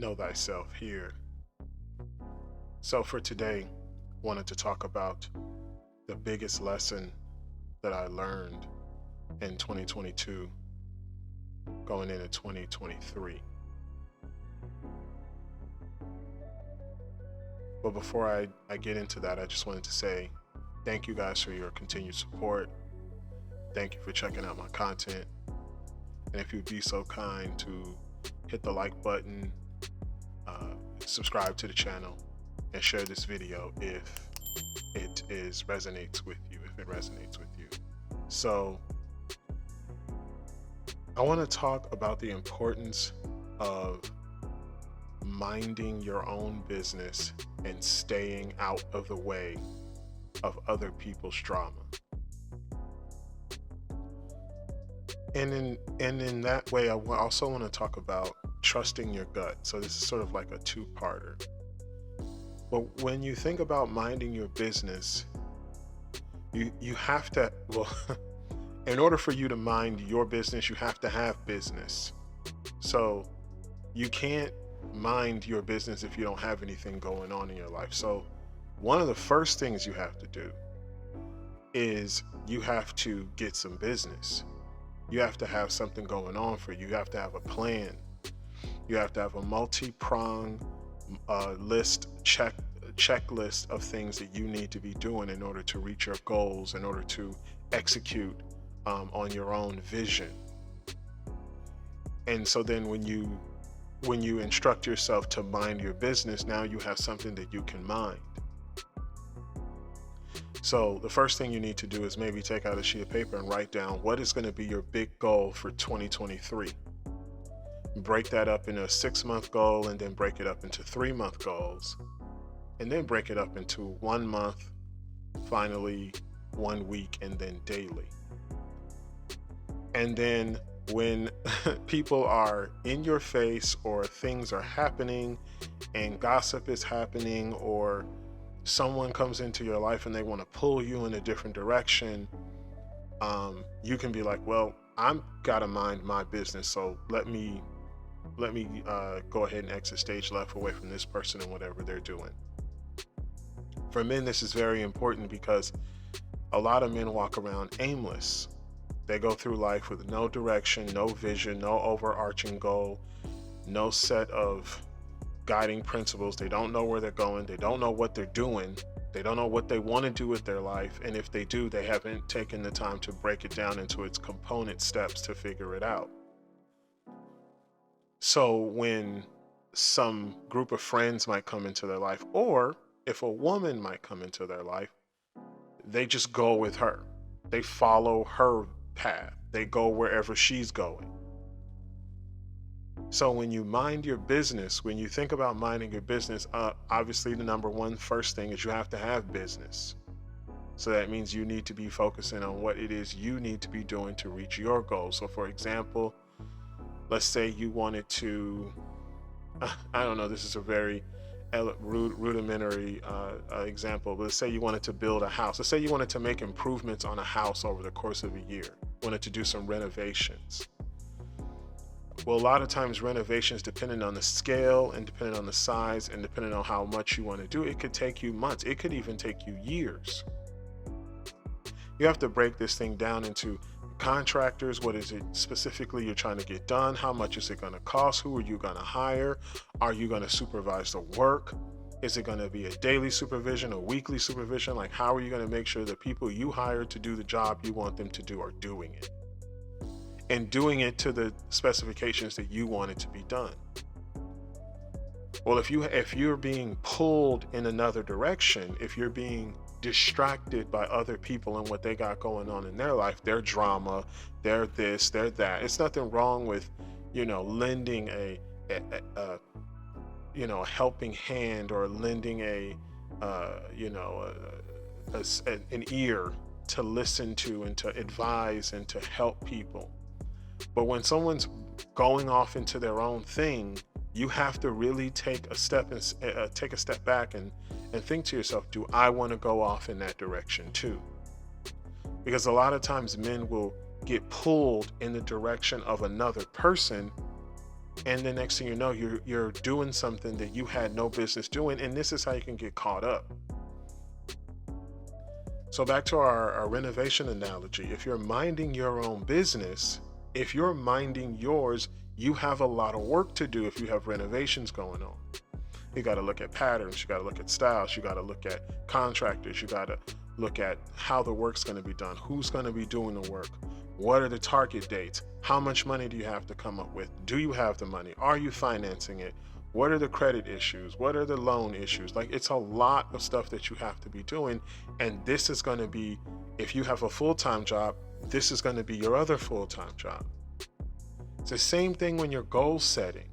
Know Thyself here. So for today, wanted to talk about the biggest lesson that I learned in 2022 going into 2023. But before I get into that, I just wanted to say thank you guys for your continued support. Thank you for checking out my content. And if you'd be so kind to hit the like button, subscribe to the channel, and share this video if it resonates with you, So I want to talk about the importance of minding your own business and staying out of the way of other people's drama. And in that way, I also want to talk about trusting your gut. So this is sort of like a two-parter. But when you think about minding your business, you have to, well, in order for you to mind your business, you have to have business. So you can't mind your business if you don't have anything going on in your life. So one of the first things you have to do is you have to get some business. You have to have something going on for you. You have to have a plan. You have to have a multi-pronged checklist of things that you need to be doing in order to reach your goals, in order to execute on your own vision. And so then when you instruct yourself to mind your business, now you have something that you can mind. So the first thing you need to do is maybe take out a sheet of paper and write down what is going to be your big goal for 2023. Break that up into a 6-month goal, and then break it up into 3-month goals, and then break it up into 1 month, finally 1 week, and then daily. And then when people are in your face, or things are happening and gossip is happening, or someone comes into your life and they want to pull you in a different direction, you can be like, well, I'm gotta mind my business, so let me go ahead and exit stage left away from this person and whatever they're doing. For men, this is very important because a lot of men walk around aimless. They go through life with no direction, no vision, no overarching goal, no set of guiding principles. They don't know where they're going. They don't know what they're doing. They don't know what they want to do with their life. And if they do, they haven't taken the time to break it down into its component steps to figure it out. So when some group of friends might come into their life, or if a woman might come into their life, they just go with her. They follow her path. They go wherever she's going. So when you mind your business, when you think about minding your business, obviously the number one first thing is you have to have business. So that means you need to be focusing on what it is you need to be doing to reach your goals. So for example, let's say you wanted to, I don't know, this is a very rudimentary example, but let's say you wanted to build a house. Let's say you wanted to make improvements on a house over the course of a year, wanted to do some renovations. Well, a lot of times renovations, depending on the scale and depending on the size and depending on how much you want to do, it could take you months. It could even take you years. You have to break this thing down into contractors. What is it specifically you're trying to get done? How much is it going to cost? Who are you going to hire? Are you going to supervise the work? Is it going to be a daily supervision, a weekly supervision? Like, how are you going to make sure the people you hire to do the job you want them to do are doing it? And doing it to the specifications that you want it to be done. Well, if you're being pulled in another direction, if you're being distracted by other people and what they got going on in their life, their drama, their this, their that, it's nothing wrong with, lending a helping hand, or lending an ear to listen to and to advise and to help people. But when someone's going off into their own thing, you have to really take a step back and think to yourself, do I want to go off in that direction too? Because a lot of times men will get pulled in the direction of another person And the next thing you know, you're doing something that you had no business doing, and this is how you can get caught up. So back to our renovation analogy, if you're minding your own business, if you're minding yours, you have a lot of work to do if you have renovations going on. You got to look at patterns, you got to look at styles, you got to look at contractors, you got to look at how the work's going to be done, who's going to be doing the work, what are the target dates, how much money do you have to come up with, do you have the money, are you financing it, what are the credit issues, what are the loan issues. Like, it's a lot of stuff that you have to be doing, and this is going to be, if you have a full-time job, this is going to be your other full-time job. It's the same thing when you're goal setting.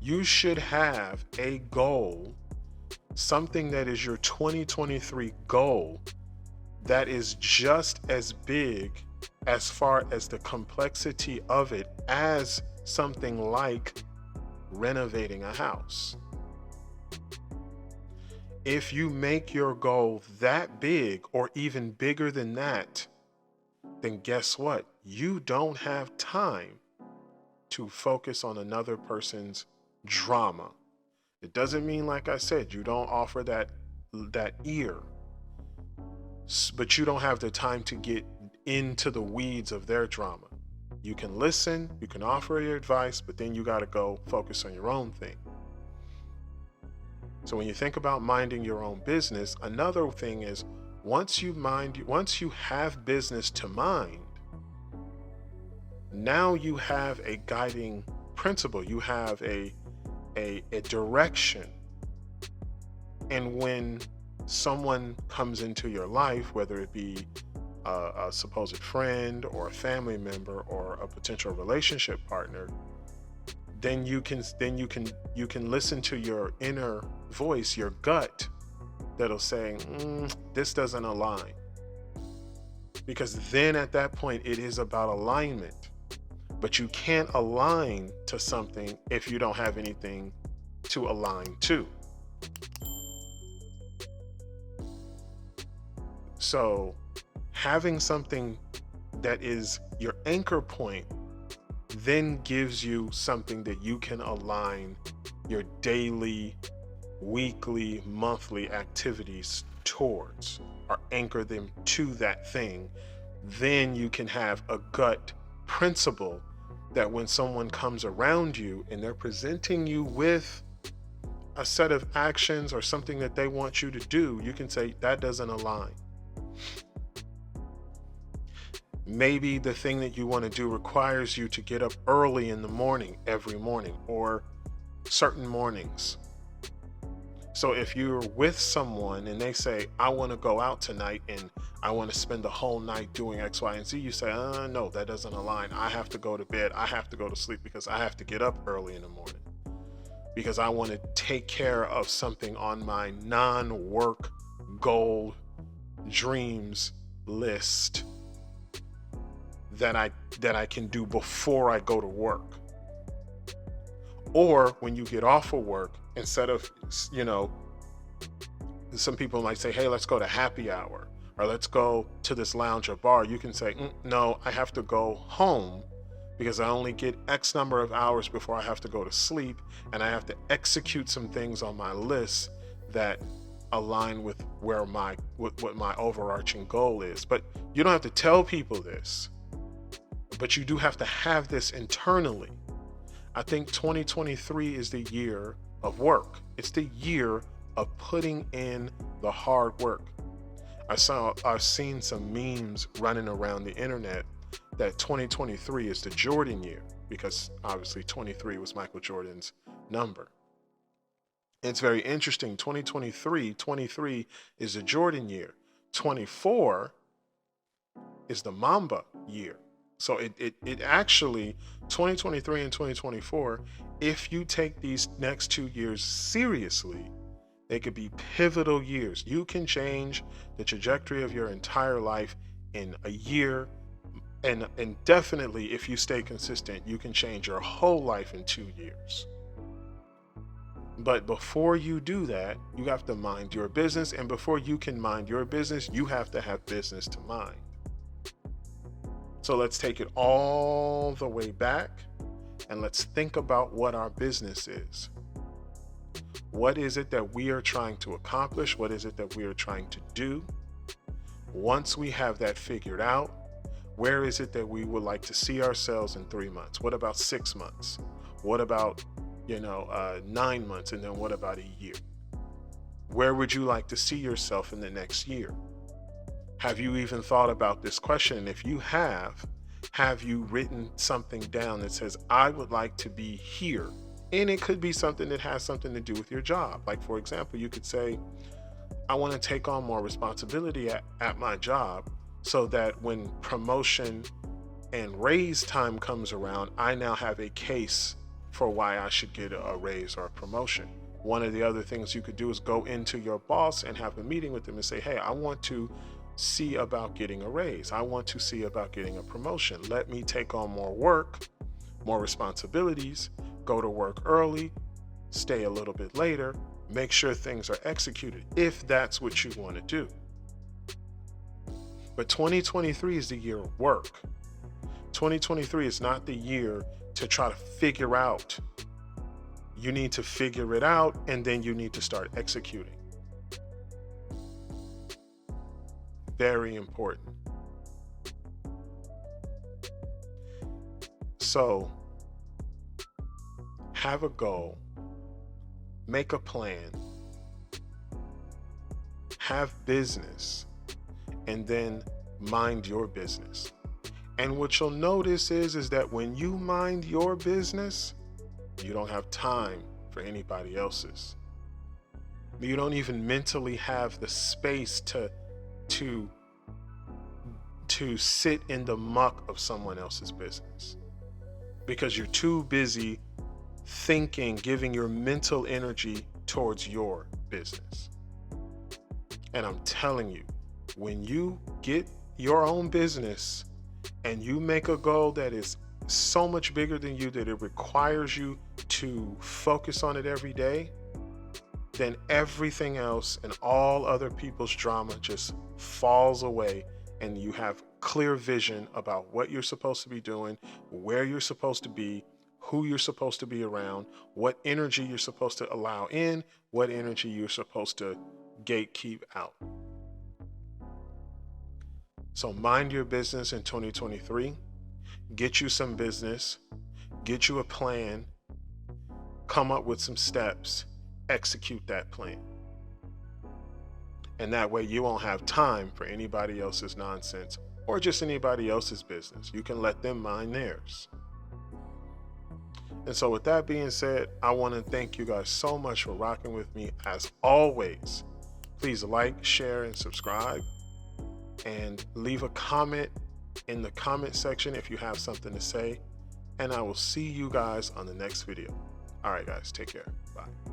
You should have a goal, something that is your 2023 goal, that is just as big as far as the complexity of it as something like renovating a house. If you make your goal that big or even bigger than that, then guess what? You don't have time to focus on another person's drama. It doesn't mean, like I said, you don't offer that ear, but you don't have the time to get into the weeds of their drama. You can listen, you can offer your advice, but then you got to go focus on your own thing. So when you think about minding your own business, another thing is, once you have business to mind, now you have a guiding principle, you have a direction. And when someone comes into your life, whether it be a supposed friend or a family member or a potential relationship partner, then you can listen to your inner voice, your gut, that'll say, this doesn't align. Because then at that point, it is about alignment. But you can't align to something if you don't have anything to align to. So having something that is your anchor point then gives you something that you can align your daily, weekly, monthly activities towards, or anchor them to that thing. Then you can have a gut principle that when someone comes around you and they're presenting you with a set of actions or something that they want you to do, you can say, that doesn't align. Maybe the thing that you want to do requires you to get up early in the morning, every morning, or certain mornings. So if you're with someone and they say, I want to go out tonight and I want to spend the whole night doing X, Y, and Z, you say, no, that doesn't align. I have to go to bed. I have to go to sleep because I have to get up early in the morning because I want to take care of something on my non-work goal dreams list that I can do before I go to work. Or when you get off of work, instead of, some people might say, hey, let's go to happy hour, or let's go to this lounge or bar. You can say, no, I have to go home because I only get X number of hours before I have to go to sleep, and I have to execute some things on my list that align with what my overarching goal is. But you don't have to tell people this, but you do have to have this internally. I think 2023 is the year of work. It's the year of putting in the hard work. I've seen some memes running around the internet that 2023 is the Jordan year, because obviously 23 was Michael Jordan's number. It's very interesting. 23 is the Jordan year. 24 is the Mamba year. So it actually, 2023 and 2024, if you take these next 2 years seriously, they could be pivotal years. You can change the trajectory of your entire life in a year. And definitely, if you stay consistent, you can change your whole life in 2 years. But before you do that, you have to mind your business. And before you can mind your business, you have to have business to mind. So let's take it all the way back and let's think about what our business is. What is it that we are trying to accomplish? What is it that we are trying to do? Once we have that figured out, where is it that we would like to see ourselves in 3 months? What about 6 months? What about, 9 months? And then what about a year? Where would you like to see yourself in the next year? Have you even thought about this question? And if you have you written something down that says, I would like to be here? And it could be something that has something to do with your job. Like, for example, you could say, I want to take on more responsibility at my job so that when promotion and raise time comes around, I now have a case for why I should get a raise or a promotion. One of the other things you could do is go into your boss and have a meeting with them and say, hey, I want to see about getting a raise. I want to see about getting a promotion. Let me take on more work, more responsibilities, go to work early, stay a little bit later, make sure things are executed if that's what you want to do. But 2023 is the year of work. 2023 is not the year to try to figure out. You need to figure it out, and then you need to start executing. Very important. So, have a goal, make a plan, have business, and then mind your business. And what you'll notice is that when you mind your business, you don't have time for anybody else's. You don't even mentally have the space to sit in the muck of someone else's business, because you're too busy thinking, giving your mental energy towards your business. And I'm telling you, when you get your own business and you make a goal that is so much bigger than you, that it requires you to focus on it every day, then everything else and all other people's drama just falls away, and you have clear vision about what you're supposed to be doing, where you're supposed to be, who you're supposed to be around, what energy you're supposed to allow in, what energy you're supposed to gatekeep out. So mind your business in 2023. Get you some business, get you a plan, come up with some steps, execute that plan. And that way you won't have time for anybody else's nonsense or just anybody else's business. You can let them mind theirs. And so with that being said, I want to thank you guys so much for rocking with me. As always, please like, share, and subscribe, and leave a comment in the comment section if you have something to say. And I will see you guys on the next video. All right, guys, take care. Bye.